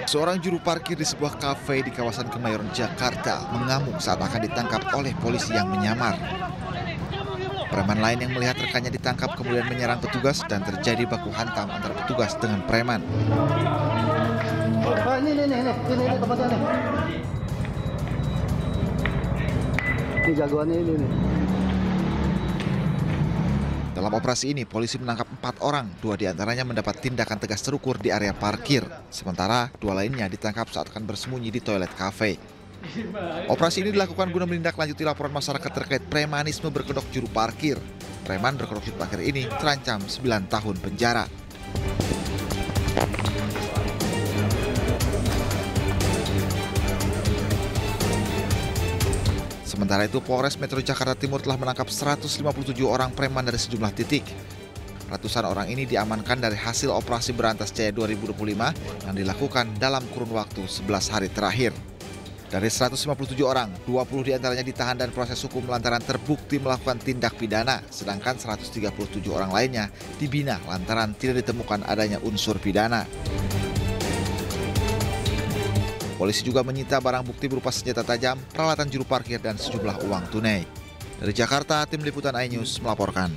Seorang juru parkir di sebuah kafe di kawasan Kemayoran, Jakarta mengamuk saat akan ditangkap oleh polisi yang menyamar. Preman lain yang melihat rekannya ditangkap kemudian menyerang petugas dan terjadi baku hantam antara petugas dengan preman. Ini tempatnya nih. Ini jagoannya ini nih. Dalam operasi ini, polisi menangkap 4 orang, 2 diantaranya mendapat tindakan tegas terukur di area parkir. Sementara 2 lainnya ditangkap saat akan bersembunyi di toilet kafe. Operasi ini dilakukan guna menindaklanjuti laporan masyarakat terkait premanisme berkedok juru parkir. Preman berkedok juru parkir ini terancam 9 tahun penjara. Sementara itu, Polres Metro Jakarta Timur telah menangkap 157 orang preman dari sejumlah titik. Ratusan orang ini diamankan dari hasil operasi Berantas Jaya 2025 yang dilakukan dalam kurun waktu 11 hari terakhir. Dari 157 orang, 20 diantaranya ditahan dan proses hukum lantaran terbukti melakukan tindak pidana, sedangkan 137 orang lainnya dibina lantaran tidak ditemukan adanya unsur pidana. Polisi juga menyita barang bukti berupa senjata tajam, peralatan juru parkir, dan sejumlah uang tunai. Dari Jakarta, Tim Liputan iNews melaporkan.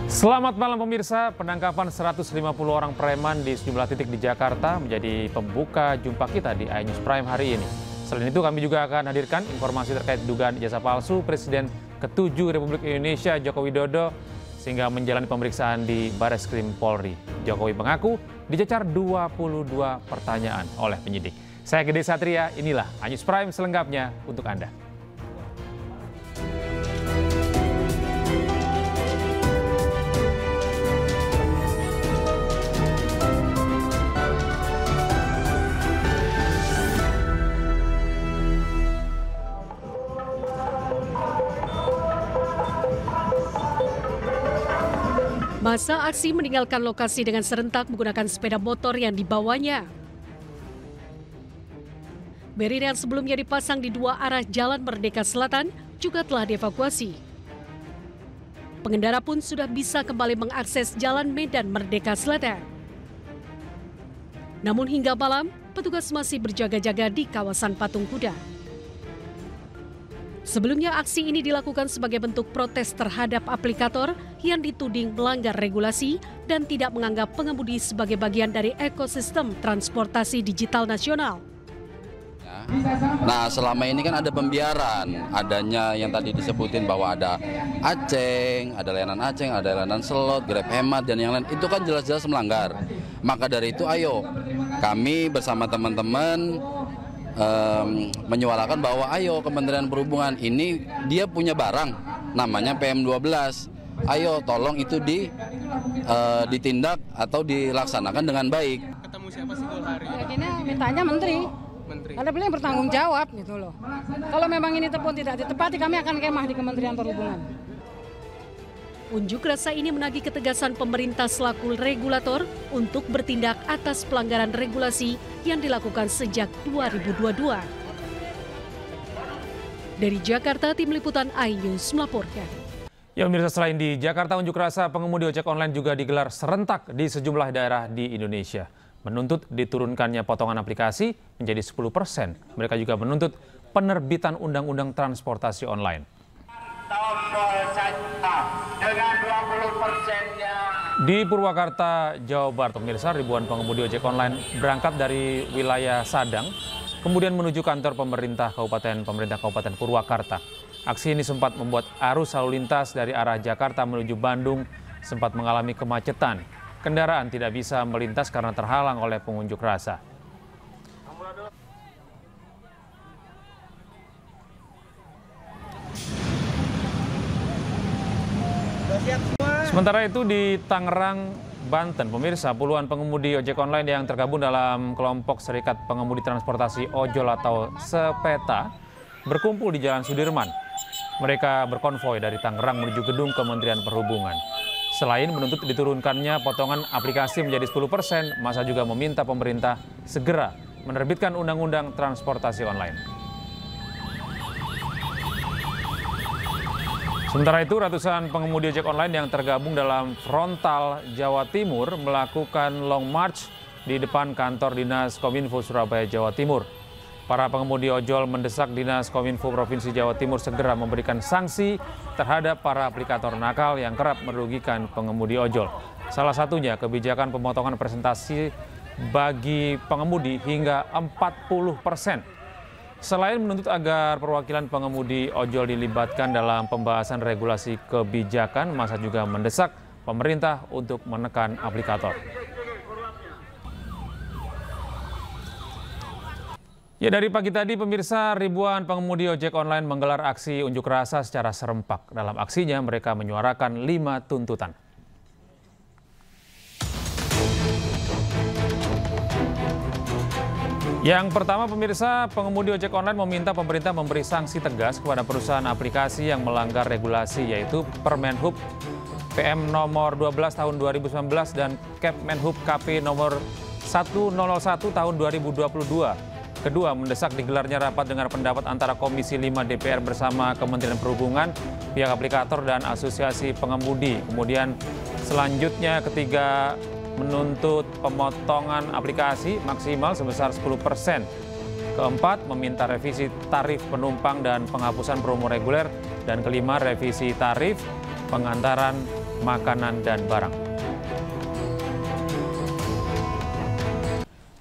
Selamat malam pemirsa, penangkapan 150 orang preman di sejumlah titik di Jakarta menjadi pembuka jumpa kita di iNews Prime hari ini. Selain itu kami juga akan hadirkan informasi terkait dugaan ijazah palsu Presiden ke-7 Republik Indonesia Joko Widodo sehingga menjalani pemeriksaan di Bareskrim Polri. Jokowi mengaku dicecar 22 pertanyaan oleh penyidik. Saya Gede Satria, inilah iNews Prime selengkapnya untuk Anda. Masa aksi meninggalkan lokasi dengan serentak menggunakan sepeda motor yang dibawanya. Barrier yang sebelumnya dipasang di 2 arah Jalan Merdeka Selatan juga telah dievakuasi. Pengendara pun sudah bisa kembali mengakses Jalan Medan Merdeka Selatan. Namun hingga malam, petugas masih berjaga-jaga di kawasan Patung Kuda. Sebelumnya aksi ini dilakukan sebagai bentuk protes terhadap aplikator yang dituding melanggar regulasi dan tidak menganggap pengemudi sebagai bagian dari ekosistem transportasi digital nasional. Nah, selama ini kan ada pembiaran, adanya yang tadi disebutin bahwa ada Aceng, ada layanan slot, Grab Hemat, dan yang lain. Itu kan jelas-jelas melanggar. Maka dari itu ayo, kami bersama teman-teman menyuarakan bahwa ayo Kementerian Perhubungan ini dia punya barang namanya PM12. Ayo tolong itu ditindak atau dilaksanakan dengan baik. Ketemu siapa sih hari? Ya gini mintanya menteri. Karena beliau yang bertanggung jawab gitu loh. Kalau memang ini pun tidak ditepati kami akan kemah di Kementerian Perhubungan. Unjuk rasa ini menagih ketegasan pemerintah selaku regulator untuk bertindak atas pelanggaran regulasi yang dilakukan sejak 2022. Dari Jakarta, Tim Liputan iNews melaporkan. Ya pemirsa, selain di Jakarta, unjuk rasa pengemudi ojek online juga digelar serentak di sejumlah daerah di Indonesia. Menuntut diturunkannya potongan aplikasi menjadi 10%. Mereka juga menuntut penerbitan Undang-Undang Transportasi Online. Di Purwakarta, Jawa Barat, pemirsa, ribuan pengemudi ojek online berangkat dari wilayah Sadang, kemudian menuju kantor pemerintah Kabupaten Purwakarta. Aksi ini sempat membuat arus lalu lintas dari arah Jakarta menuju Bandung sempat mengalami kemacetan. Kendaraan tidak bisa melintas karena terhalang oleh pengunjuk rasa. Sementara itu di Tangerang, Banten, pemirsa, puluhan pengemudi ojek online yang tergabung dalam kelompok Serikat Pengemudi Transportasi Ojol atau Sepeta berkumpul di Jalan Sudirman. Mereka berkonvoi dari Tangerang menuju gedung Kementerian Perhubungan. Selain menuntut diturunkannya potongan aplikasi menjadi 10%, massa juga meminta pemerintah segera menerbitkan undang-undang transportasi online. Sementara itu, ratusan pengemudi ojek online yang tergabung dalam Frontal Jawa Timur melakukan long march di depan kantor Dinas Kominfo Surabaya, Jawa Timur. Para pengemudi ojol mendesak Dinas Kominfo Provinsi Jawa Timur segera memberikan sanksi terhadap para aplikator nakal yang kerap merugikan pengemudi ojol. Salah satunya kebijakan pemotongan presentasi bagi pengemudi hingga 40%. Selain menuntut agar perwakilan pengemudi ojol dilibatkan dalam pembahasan regulasi kebijakan, massa juga mendesak pemerintah untuk menekan aplikator. Ya, dari pagi tadi pemirsa, ribuan pengemudi ojek online menggelar aksi unjuk rasa secara serempak. Dalam aksinya mereka menyuarakan 5 tuntutan. Yang pertama pemirsa, pengemudi ojek online meminta pemerintah memberi sanksi tegas kepada perusahaan aplikasi yang melanggar regulasi, yaitu Permenhub PM nomor 12 tahun 2019 dan Kepmenhub KP nomor 101 tahun 2022. Kedua, mendesak digelarnya rapat dengar pendapat antara Komisi 5 DPR bersama Kementerian Perhubungan, pihak aplikator dan Asosiasi Pengemudi. Kemudian selanjutnya ketiga, menuntut pemotongan aplikasi maksimal sebesar 10%. Keempat, meminta revisi tarif penumpang dan penghapusan promo reguler. Dan kelima, revisi tarif pengantaran makanan dan barang.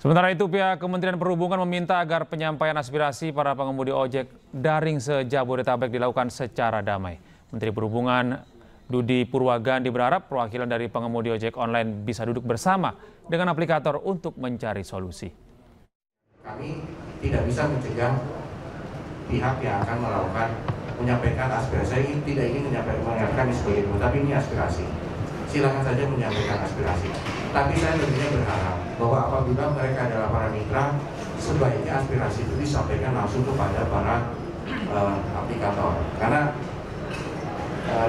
Sementara itu, pihak Kementerian Perhubungan meminta agar penyampaian aspirasi para pengemudi ojek daring se-Jabodetabek dilakukan secara damai. Menteri Perhubungan Dudi Purwagandi berharap perwakilan dari pengemudi ojek online bisa duduk bersama dengan aplikator untuk mencari solusi. Kami tidak bisa mencegah pihak yang akan melakukan menyampaikan aspirasi. Saya tidak ingin menyampaikan sebagai itu, tapi ini aspirasi. Silakan saja menyampaikan aspirasi. Tapi saya tentunya berharap bahwa apabila mereka adalah para mitra, sebaiknya aspirasi itu disampaikan langsung kepada para aplikator. Karena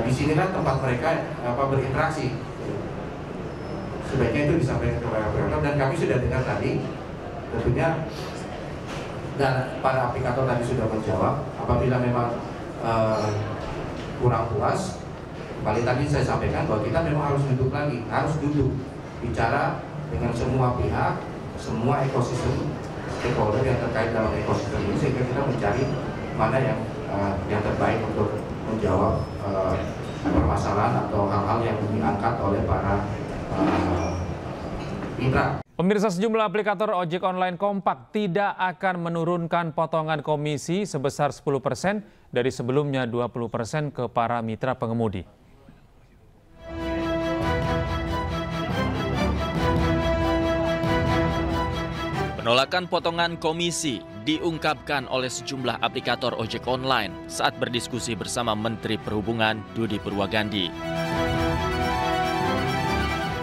di sini kan tempat mereka berinteraksi. Sebaiknya itu disampaikan kepada aplikator, dan kami sudah dengar tadi tentunya, dan para aplikator tadi sudah menjawab apabila memang kurang puas. Kali tadi saya sampaikan bahwa kita memang harus duduk lagi, harus duduk bicara dengan semua pihak, semua ekosistem stakeholder yang terkait dalam ekosistem ini, sehingga kita mencari mana yang terbaik untuk menjawab permasalahan atau hal-hal yang diangkat oleh para mitra. Pemirsa, sejumlah aplikator ojek online kompak tidak akan menurunkan potongan komisi sebesar 10% dari sebelumnya 20% ke para mitra pengemudi. Penolakan potongan komisi diungkapkan oleh sejumlah aplikator ojek online saat berdiskusi bersama Menteri Perhubungan Dudi Purwagandi.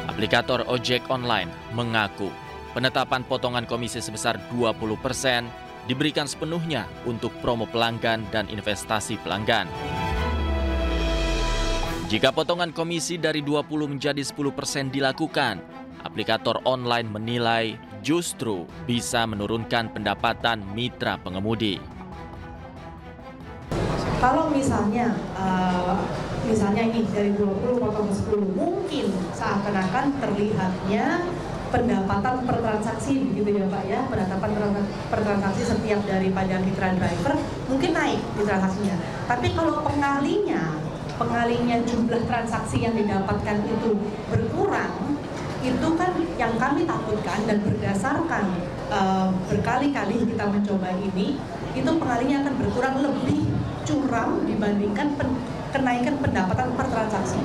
Aplikator ojek online mengaku penetapan potongan komisi sebesar 20% diberikan sepenuhnya untuk promo pelanggan dan investasi pelanggan. Jika potongan komisi dari 20 menjadi 10% dilakukan, aplikator online menilai justru bisa menurunkan pendapatan mitra pengemudi. Kalau misalnya ini dari 20 potong 10, mungkin seakan-akan terlihatnya pendapatan per transaksi begitu ya Pak ya, pendapatan per transaksi setiap daripada mitra driver mungkin naik di transaksinya. Tapi kalau pengalinya jumlah transaksi yang didapatkan itu berkurang, itu kan yang kami takutkan, dan berdasarkan berkali-kali kita mencoba ini, itu pengalinya akan berkurang lebih curam dibandingkan kenaikan pendapatan per transaksi.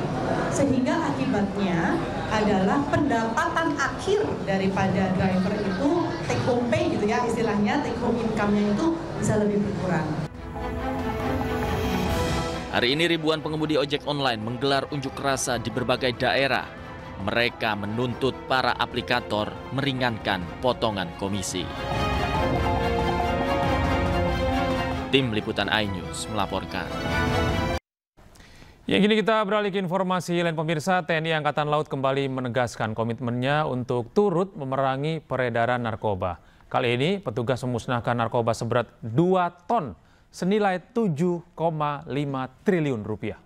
Sehingga akibatnya adalah pendapatan akhir daripada driver itu take home pay gitu ya istilahnya, take home income-nya itu bisa lebih berkurang. Hari ini ribuan pengemudi ojek online menggelar unjuk rasa di berbagai daerah. Mereka menuntut para aplikator meringankan potongan komisi. Tim Liputan iNews melaporkan. Ya, kini kita beralih ke informasi lain pemirsa. TNI Angkatan Laut kembali menegaskan komitmennya untuk turut memerangi peredaran narkoba. Kali ini petugas memusnahkan narkoba seberat 2 ton senilai 7,5 triliun rupiah.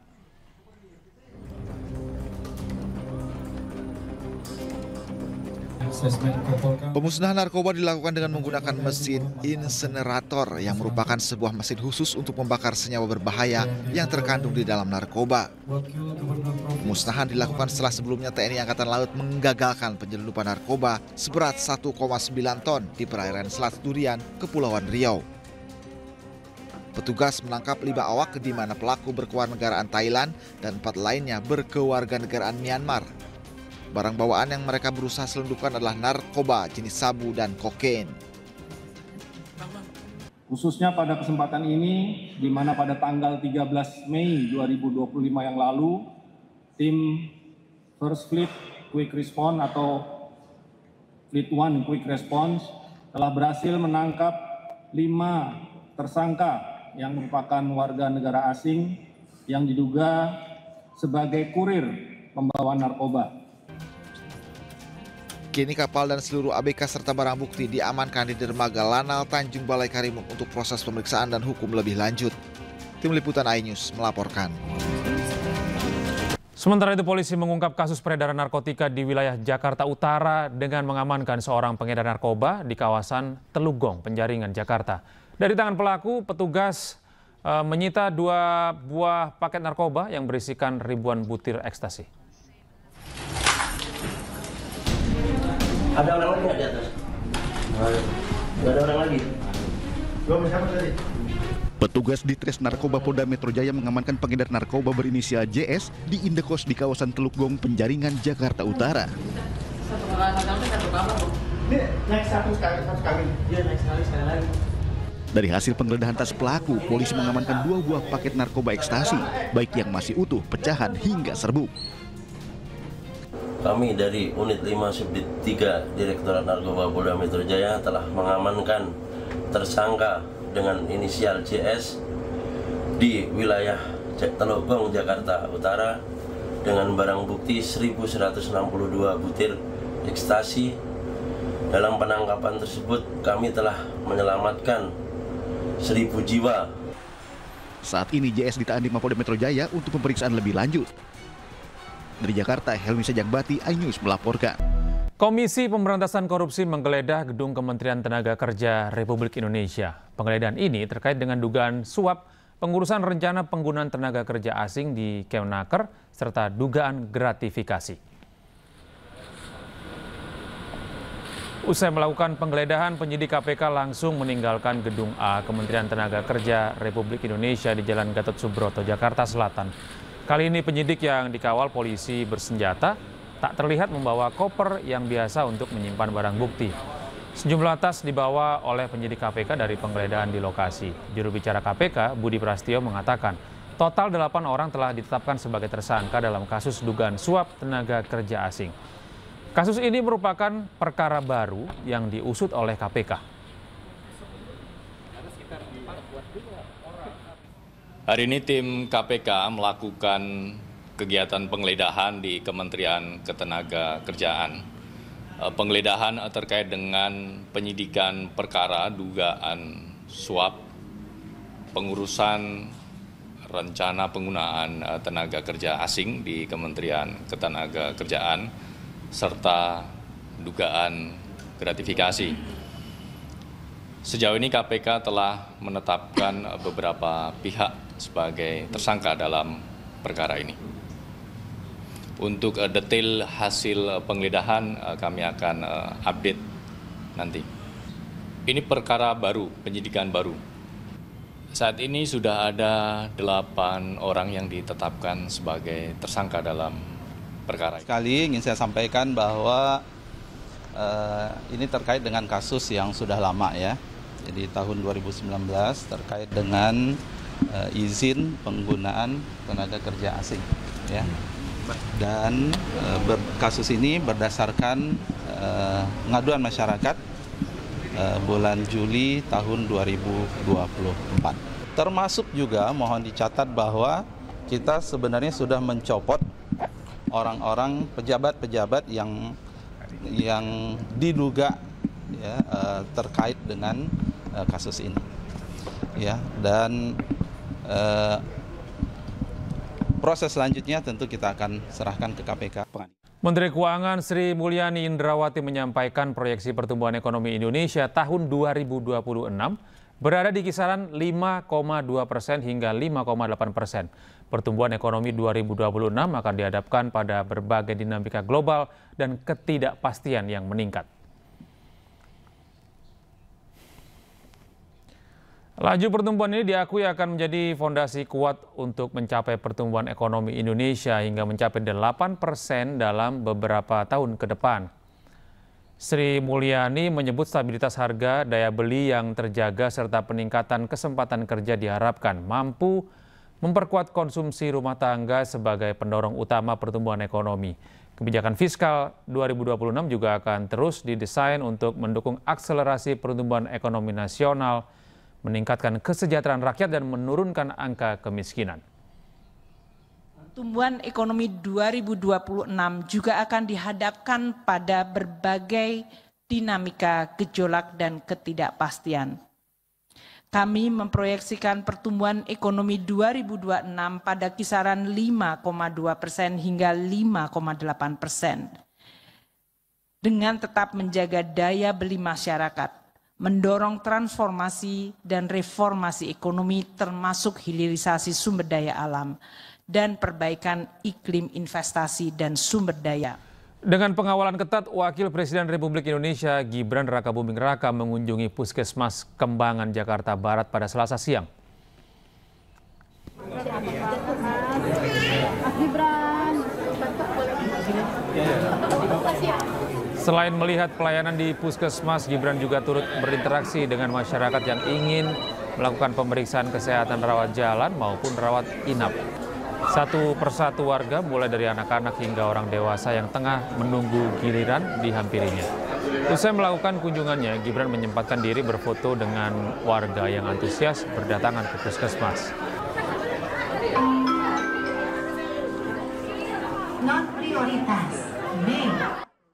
Pemusnahan narkoba dilakukan dengan menggunakan mesin insenerator yang merupakan sebuah mesin khusus untuk membakar senyawa berbahaya yang terkandung di dalam narkoba. Pemusnahan dilakukan setelah sebelumnya TNI Angkatan Laut menggagalkan penyelundupan narkoba seberat 1,9 ton di perairan Selat Durian, Kepulauan Riau. Petugas menangkap 5 awak di mana pelaku berkewarganegaraan Thailand dan 4 lainnya berkewarganegaraan Myanmar. Barang bawaan yang mereka berusaha selundupkan adalah narkoba jenis sabu dan kokain. Khususnya pada kesempatan ini, di mana pada tanggal 13 Mei 2025 yang lalu, tim First Fleet Quick Response atau Fleet One Quick Response telah berhasil menangkap 5 tersangka yang merupakan warga negara asing yang diduga sebagai kurir pembawa narkoba. Kini kapal dan seluruh ABK serta barang bukti diamankan di dermaga Lanal Tanjung Balai Karimun untuk proses pemeriksaan dan hukum lebih lanjut. Tim Liputan iNews melaporkan. Sementara itu polisi mengungkap kasus peredaran narkotika di wilayah Jakarta Utara dengan mengamankan seorang pengedar narkoba di kawasan Teluk Penjaringan, Jakarta. Dari tangan pelaku, petugas menyita 2 buah paket narkoba yang berisikan ribuan butir ekstasi. Ada orang lagi di atas? Nggak ada orang lagi. Petugas Ditres Narkoba Polda Metro Jaya mengamankan pengedar narkoba berinisial JS di indekos di kawasan Teluk Gong, Penjaringan, Jakarta Utara. Dari hasil penggeledahan tas pelaku, polisi mengamankan 2 buah paket narkoba ekstasi, baik yang masih utuh, pecahan, hingga serbuk. Kami dari Unit 5 Subdit 3 Direktorat Narkoba Polda Metro Jaya telah mengamankan tersangka dengan inisial JS di wilayah Teluk Gong, Jakarta Utara dengan barang bukti 1.162 butir ekstasi. Dalam penangkapan tersebut kami telah menyelamatkan 1.000 jiwa. Saat ini JS ditahan di Mapolda Metro Jaya untuk pemeriksaan lebih lanjut. Dari Jakarta, Helmi Sajangbati, iNews melaporkan. Komisi Pemberantasan Korupsi menggeledah gedung Kementerian Tenaga Kerja Republik Indonesia. Penggeledahan ini terkait dengan dugaan suap pengurusan rencana penggunaan tenaga kerja asing di Kemnaker serta dugaan gratifikasi. Usai melakukan penggeledahan, penyidik KPK langsung meninggalkan gedung A Kementerian Tenaga Kerja Republik Indonesia di Jalan Gatot Subroto, Jakarta Selatan. Kali ini penyidik yang dikawal polisi bersenjata tak terlihat membawa koper yang biasa untuk menyimpan barang bukti. Sejumlah tas dibawa oleh penyidik KPK dari penggeledahan di lokasi. Juru bicara KPK, Budi Prasetyo, mengatakan total 8 orang telah ditetapkan sebagai tersangka dalam kasus dugaan suap tenaga kerja asing. Kasus ini merupakan perkara baru yang diusut oleh KPK. Hari ini tim KPK melakukan kegiatan penggeledahan di Kementerian Ketenagakerjaan. Penggeledahan terkait dengan penyidikan perkara dugaan suap pengurusan rencana penggunaan tenaga kerja asing di Kementerian Ketenagakerjaan serta dugaan gratifikasi. Sejauh ini KPK telah menetapkan beberapa pihak sebagai tersangka dalam perkara ini. Untuk detail hasil penggeledahan kami akan update nanti. Ini perkara baru, penyidikan baru. Saat ini sudah ada 8 orang yang ditetapkan sebagai tersangka dalam perkara ini. Sekali ingin saya sampaikan bahwa ini terkait dengan kasus yang sudah lama ya. Jadi tahun 2019 terkait dengan izin penggunaan tenaga kerja asing ya. Dan kasus ini berdasarkan pengaduan masyarakat bulan Juli tahun 2024. Termasuk juga mohon dicatat bahwa kita sebenarnya sudah mencopot orang-orang pejabat-pejabat yang diduga ya, terkait dengan kasus ini. Ya, dan proses selanjutnya tentu kita akan serahkan ke KPK. Menteri Keuangan Sri Mulyani Indrawati menyampaikan proyeksi pertumbuhan ekonomi Indonesia tahun 2026 berada di kisaran 5,2% hingga 5,8%. Pertumbuhan ekonomi 2026 akan dihadapkan pada berbagai dinamika global dan ketidakpastian yang meningkat. Laju pertumbuhan ini diakui akan menjadi fondasi kuat untuk mencapai pertumbuhan ekonomi Indonesia hingga mencapai 8% dalam beberapa tahun ke depan. Sri Mulyani menyebut stabilitas harga, daya beli yang terjaga, serta peningkatan kesempatan kerja diharapkan mampu memperkuat konsumsi rumah tangga sebagai pendorong utama pertumbuhan ekonomi. Kebijakan fiskal 2026 juga akan terus didesain untuk mendukung akselerasi pertumbuhan ekonomi nasional, meningkatkan kesejahteraan rakyat dan menurunkan angka kemiskinan. Pertumbuhan ekonomi 2026 juga akan dihadapkan pada berbagai dinamika, gejolak, dan ketidakpastian. Kami memproyeksikan pertumbuhan ekonomi 2026 pada kisaran 5,2% hingga 5,8%. Dengan tetap menjaga daya beli masyarakat, mendorong transformasi dan reformasi ekonomi termasuk hilirisasi sumber daya alam dan perbaikan iklim investasi dan sumber daya. Dengan pengawalan ketat, Wakil Presiden Republik Indonesia Gibran Rakabuming Raka mengunjungi Puskesmas Kembangan, Jakarta Barat pada Selasa siang. Selain melihat pelayanan di Puskesmas, Gibran juga turut berinteraksi dengan masyarakat yang ingin melakukan pemeriksaan kesehatan rawat jalan maupun rawat inap. Satu persatu warga, mulai dari anak-anak hingga orang dewasa yang tengah menunggu giliran dihampirinya. Usai melakukan kunjungannya, Gibran menyempatkan diri berfoto dengan warga yang antusias berdatangan ke Puskesmas. Non-prioritas,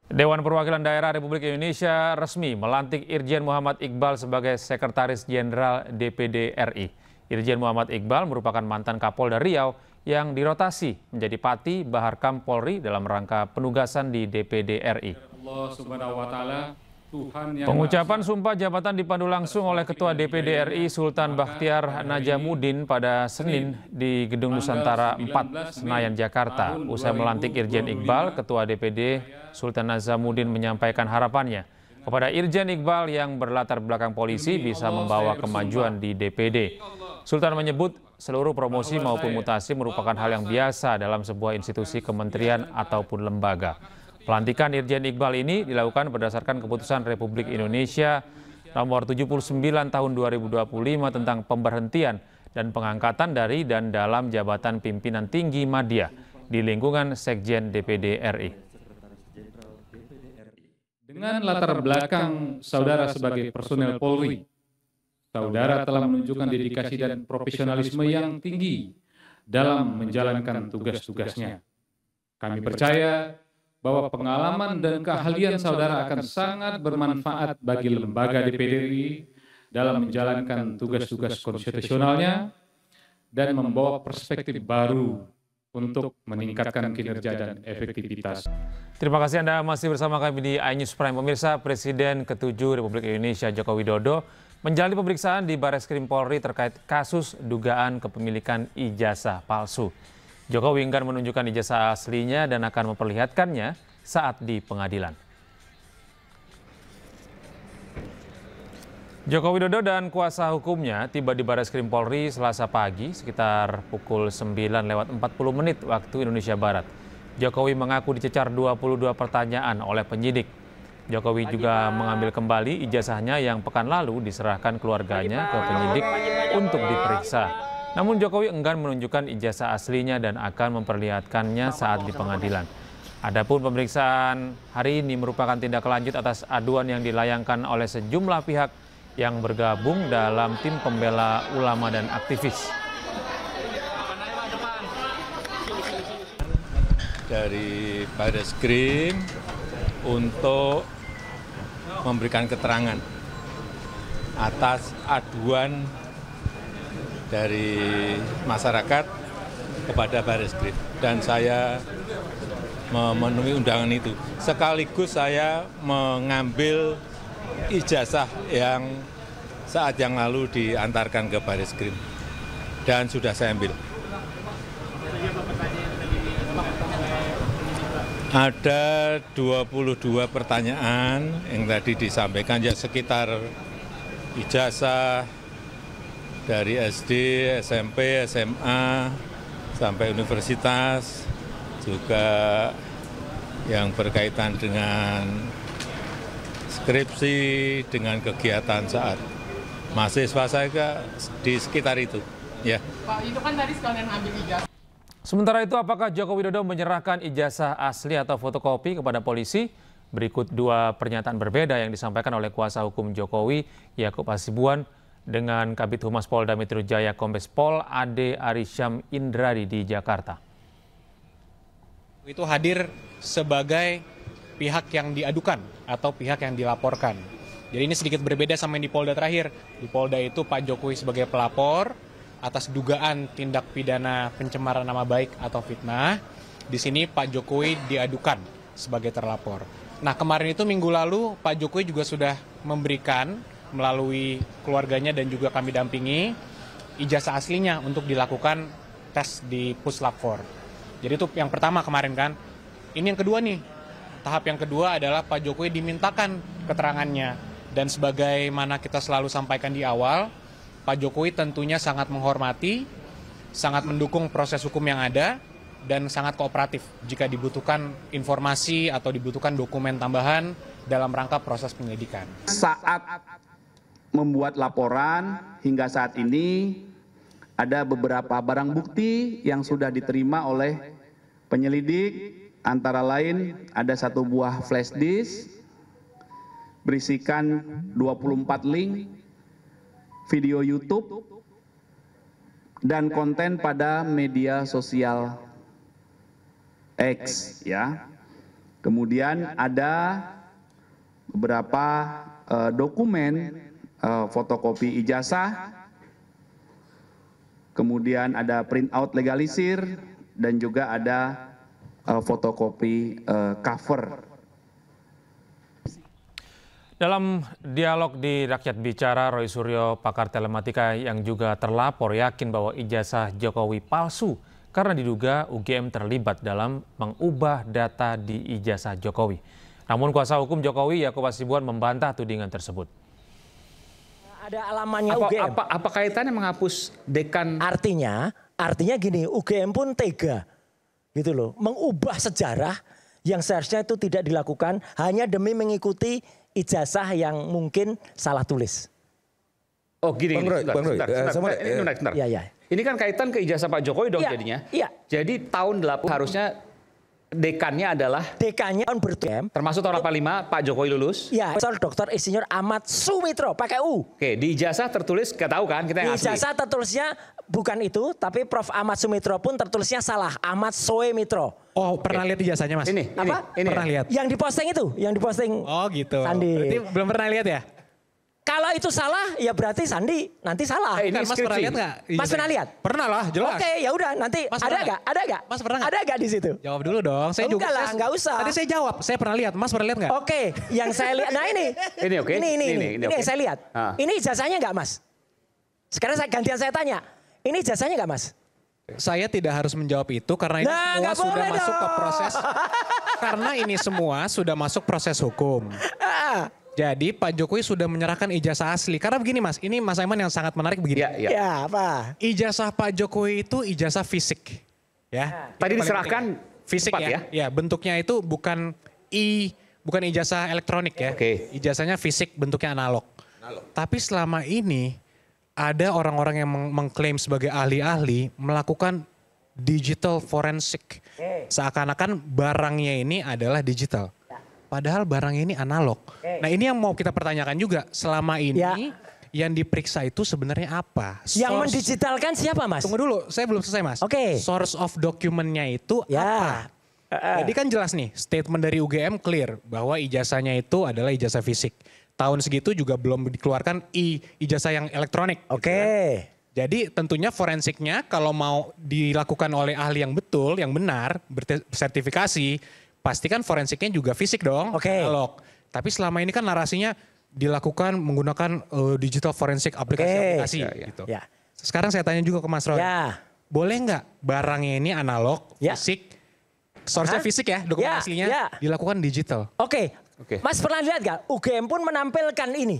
Dewan Perwakilan Daerah Republik Indonesia resmi melantik Irjen Muhammad Iqbal sebagai Sekretaris Jenderal DPD RI. Irjen Muhammad Iqbal merupakan mantan Kapolda Riau yang dirotasi menjadi Pati Baharkam Polri dalam rangka penugasan di DPD RI. Pengucapan sumpah jabatan dipandu langsung oleh Ketua DPD RI Sultan Bakhtiar Najamuddin pada Senin di Gedung Nusantara 4, Senayan, Jakarta. Usai melantik Irjen Iqbal, Ketua DPD Sultan Najamuddin menyampaikan harapannya kepada Irjen Iqbal yang berlatar belakang polisi bisa membawa kemajuan di DPD. Sultan menyebut seluruh promosi maupun mutasi merupakan hal yang biasa dalam sebuah institusi kementerian ataupun lembaga. Pelantikan Irjen Iqbal ini dilakukan berdasarkan keputusan Republik Indonesia nomor 79 tahun 2025 tentang pemberhentian dan pengangkatan dari dan dalam jabatan pimpinan tinggi media di lingkungan Sekjen DPD RI. Dengan latar belakang saudara sebagai personel Polri, saudara telah menunjukkan dedikasi dan profesionalisme yang tinggi dalam menjalankan tugas-tugasnya. Kami percaya bahwa pengalaman dan keahlian saudara akan sangat bermanfaat bagi lembaga DPD RI dalam menjalankan tugas-tugas konstitusionalnya dan membawa perspektif baru untuk meningkatkan kinerja dan efektivitas. Terima kasih Anda masih bersama kami di iNews Prime. Pemirsa, Presiden ke-7 Republik Indonesia Joko Widodo menjalani pemeriksaan di Barreskrim Polri terkait kasus dugaan kepemilikan ijazah palsu. Jokowi enggan menunjukkan ijazah aslinya dan akan memperlihatkannya saat di pengadilan. Joko Widodo dan kuasa hukumnya tiba di Barreskrim Polri Selasa pagi sekitar pukul 9:40 waktu Indonesia Barat. Jokowi mengaku dicecar 22 pertanyaan oleh penyidik. Jokowi juga mengambil kembali ijazahnya yang pekan lalu diserahkan keluarganya ke penyidik untuk diperiksa. Namun Jokowi enggan menunjukkan ijazah aslinya dan akan memperlihatkannya saat di pengadilan. Adapun pemeriksaan hari ini merupakan tindak lanjut atas aduan yang dilayangkan oleh sejumlah pihak yang bergabung dalam tim pembela ulama dan aktivis. dari Barreskrim untuk memberikan keterangan atas aduan dari masyarakat kepada Barreskrim. Dan saya memenuhi undangan itu. Sekaligus saya mengambil ijazah yang saat yang lalu diantarkan ke Barreskrim. Dan sudah saya ambil. Ada 22 pertanyaan yang tadi disampaikan, ya sekitar ijazah dari SD, SMP, SMA, sampai universitas, juga yang berkaitan dengan skripsi, dengan kegiatan saat mahasiswa saya di sekitar itu. Ya. Pak, itu kan tadi sekalian ambil ijazah. Sementara itu, apakah Joko Widodo menyerahkan ijazah asli atau fotokopi kepada polisi? Berikut dua pernyataan berbeda yang disampaikan oleh kuasa hukum Jokowi, Yakub Hasibuan, dengan Kabid Humas Polda Metro Jaya Kombes Pol Ade Arisyam Indradi di Jakarta. Itu hadir sebagai pihak yang diadukan atau pihak yang dilaporkan. Jadi ini sedikit berbeda sama yang di Polda terakhir. Di Polda itu Pak Jokowi sebagai pelapor atas dugaan tindak pidana pencemaran nama baik atau fitnah. Di sini Pak Jokowi diadukan sebagai terlapor. Nah, kemarin itu minggu lalu Pak Jokowi juga sudah memberikan melalui keluarganya dan juga kami dampingi ijazah aslinya untuk dilakukan tes di Puslap 4. Jadi itu yang pertama kemarin kan. Ini yang kedua nih. Tahap yang kedua adalah Pak Jokowi dimintakan keterangannya. Dan sebagaimana kita selalu sampaikan di awal, Pak Jokowi tentunya sangat menghormati, sangat mendukung proses hukum yang ada, dan sangat kooperatif jika dibutuhkan informasi atau dibutuhkan dokumen tambahan dalam rangka proses penyelidikan. Saat membuat laporan hingga saat ini ada beberapa barang bukti yang sudah diterima oleh penyelidik, antara lain ada satu buah flash disk berisikan 24 link video YouTube dan konten pada media sosial X, ya. Kemudian ada beberapa dokumen fotokopi ijazah, kemudian ada printout legalisir, dan juga ada fotokopi cover. Dalam dialog di Rakyat Bicara, Roy Suryo, pakar telematika yang juga terlapor, yakin bahwa ijazah Jokowi palsu karena diduga UGM terlibat dalam mengubah data di ijazah Jokowi. Namun kuasa hukum Jokowi, Yakub Hasibuan, membantah tudingan tersebut. Ada alamannya UGM. Apa kaitannya menghapus dekan? Artinya gini, UGM pun tega gitu loh, mengubah sejarah yang seharusnya itu tidak dilakukan hanya demi mengikuti ijazah yang mungkin salah tulis. Oh gini, sebentar. Ya. Ini kan kaitan ke ijazah Pak Jokowi dong jadinya. Iya. Jadi tahun 80 harusnya dekannya adalah tahun bertem. Termasuk tahun 85 Pak Jokowi lulus. Iya, Dr. Insinyur Ahmad Sumitro pakai U. Oke, di ijazah tertulis, nggak tahu kan kita yang asli. Di ijazah tertulisnya bukan itu, tapi Prof. Ahmad Sumitro pun tertulisnya salah, Ahmad Soemitro. Oh, pernah lihat ijazahnya, Mas? Ini pernah lihat. Yang diposting itu, yang diposting. Oh, gitu. Sandi. Berarti belum pernah lihat ya? Kalau itu salah, ya berarti Sandi nanti salah. Ini Mas pernah lihat nggak? Mas pernah lihat? Pernah lah, jelas. Oke, ya udah nanti Mas ada nggak? Mas pernah nggak? Ada nggak di situ? Jawab dulu dong. Saya juga. Enggak lah, nggak usah. Tadi saya jawab, saya pernah lihat. Mas pernah lihat nggak? Oke, yang saya lihat. Nah ini. Ini yang saya lihat. Ini ijazahnya nggak, Mas? Sekarang gantian saya tanya. Ini ijazahnya nggak, Mas? Saya tidak harus menjawab itu karena ini semua sudah masuk ke proses. Karena ini semua sudah masuk proses hukum. Jadi Pak Jokowi sudah menyerahkan ijazah asli. Karena begini Mas, ini Mas Aiman yang sangat menarik begini. Ya, apa? Ijazah Pak Jokowi itu ijazah fisik. Ya. Tadi diserahkan fisik ya. Ya, bentuknya itu bukan ijazah elektronik ya. Ijazahnya fisik, bentuknya analog. Tapi selama ini ada orang-orang yang mengklaim sebagai ahli-ahli melakukan digital forensik. Seakan-akan barangnya ini adalah digital. Padahal barangnya ini analog. Nah ini yang mau kita pertanyakan juga. Selama ini yang diperiksa itu sebenarnya apa? Yang mendigitalkan siapa, Mas? Tunggu dulu, saya belum selesai, Mas. Oke. Source of documentnya itu apa? Jadi kan jelas nih, statement dari UGM clear bahwa ijazahnya itu adalah ijazah fisik. Tahun segitu juga belum dikeluarkan ijazah yang elektronik. Oke. Jadi tentunya forensiknya kalau mau dilakukan oleh ahli yang betul, yang benar, bersertifikasi, pastikan forensiknya juga fisik dong, analog. Tapi selama ini kan narasinya dilakukan menggunakan digital forensik aplikasi-aplikasi. Gitu. Sekarang saya tanya juga ke Mas Roy, boleh nggak barangnya ini analog, fisik, source-nya fisik ya, dokumen aslinya dilakukan digital? Oke. Mas pernah lihat nggak? UGM pun menampilkan ini.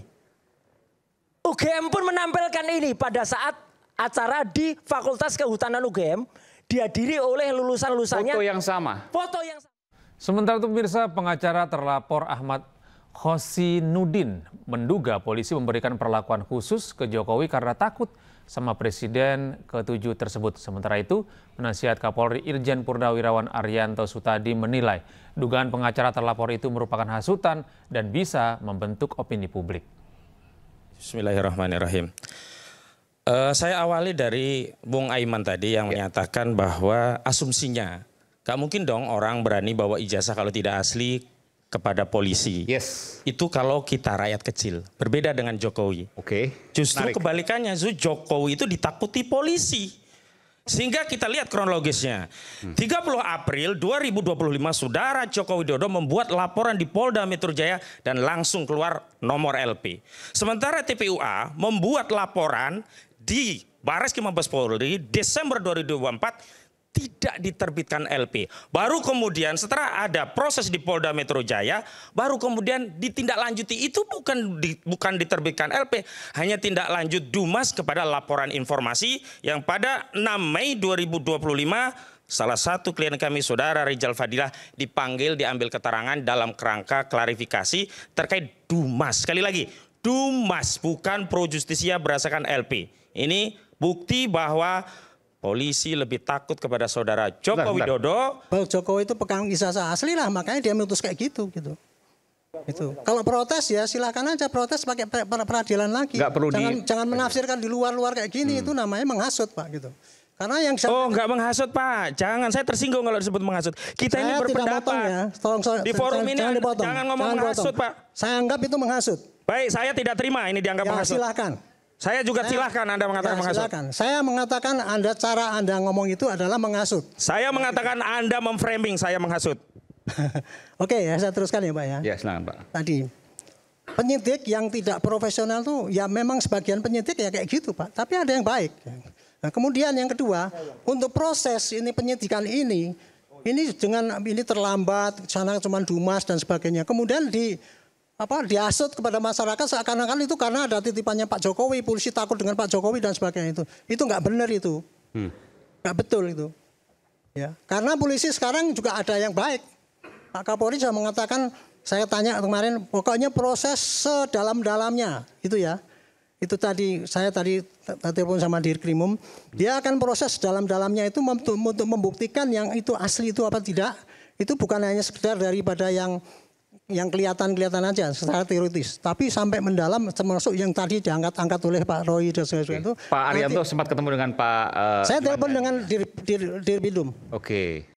UGM pun menampilkan ini pada saat acara di Fakultas Kehutanan UGM dihadiri oleh lulusan-lulusannya. Foto yang sama. Foto yang sama. Sementara itu pemirsa, pengacara terlapor Ahmad Khosinudin menduga polisi memberikan perlakuan khusus ke Jokowi karena takut sama Presiden ke-7 tersebut. Sementara itu, penasihat Kapolri Irjen Purnawirawan Arianto Sutadi menilai dugaan pengacara terlapor itu merupakan hasutan dan bisa membentuk opini publik. Bismillahirrahmanirrahim. Saya awali dari Bung Aiman tadi yang menyatakan bahwa asumsinya gak mungkin dong orang berani bawa ijazah kalau tidak asli kepada polisi. Itu kalau kita rakyat kecil. Berbeda dengan Jokowi. Justru kebalikannya, Jokowi itu ditakuti polisi. Sehingga kita lihat kronologisnya. 30 April 2025 Saudara Joko Widodo membuat laporan di Polda Metro Jaya dan langsung keluar nomor LP. Sementara TPUA membuat laporan di Barreskrim Mabes Polri Desember 2024 tidak diterbitkan LP. Baru kemudian setelah ada proses di Polda Metro Jaya, baru kemudian ditindaklanjuti. Itu bukan diterbitkan LP, hanya tindak lanjut Dumas kepada laporan informasi yang pada 6 Mei 2025 salah satu klien kami Saudara Rizal Fadilah dipanggil diambil keterangan dalam kerangka klarifikasi terkait Dumas. Sekali lagi, Dumas bukan Pro Justisia berdasarkan LP. Ini bukti bahwa polisi lebih takut kepada Saudara Joko Widodo. Pak Jokowi itu pegang ijazah asli lah, makanya dia memutus kayak gitu. Itu. Kalau protes ya silakan aja protes pakai peradilan lagi. Jangan menafsirkan di luar-luar kayak gini, itu namanya menghasut Pak gitu. Karena yang nggak menghasut Pak, jangan, saya tersinggung kalau disebut menghasut. Kita ini berpendapat ya. Tolong, di forum ini jangan ngomong menghasut Pak. Saya anggap itu menghasut. Baik, saya tidak terima ini dianggap menghasut. Silakan. Saya juga silahkan Anda mengatakan menghasut. Silakan. Saya mengatakan cara Anda ngomong itu adalah menghasut. Saya mengatakan Anda memframing saya menghasut. Oke ya, saya teruskan ya Pak ya. Ya, silakan Pak. Tadi penyidik yang tidak profesional tuh ya memang sebagian penyidik ya kayak gitu Pak. Tapi ada yang baik. Nah, kemudian yang kedua, untuk proses ini penyidikan ini terlambat, sana cuma Dumas dan sebagainya. Kemudian dihasut kepada masyarakat seakan-akan itu karena ada titipannya Pak Jokowi, polisi takut dengan Pak Jokowi dan sebagainya itu nggak benar itu, nggak betul itu, ya. Karena polisi sekarang juga ada yang baik. Pak Kapolri sudah mengatakan, saya tanya kemarin, pokoknya proses sedalam-dalamnya itu ya, itu saya tadi telepon sama Dirkrimum, dia akan proses dalam-dalamnya itu untuk membuktikan yang itu asli itu apa tidak, itu bukan hanya sekedar daripada yang kelihatan aja secara teoritis, tapi sampai mendalam termasuk yang tadi diangkat oleh Pak Roy dan sebagainya itu. Pak Arianto sempat ketemu dengan Pak. Saya telepon dengan Dirbidum.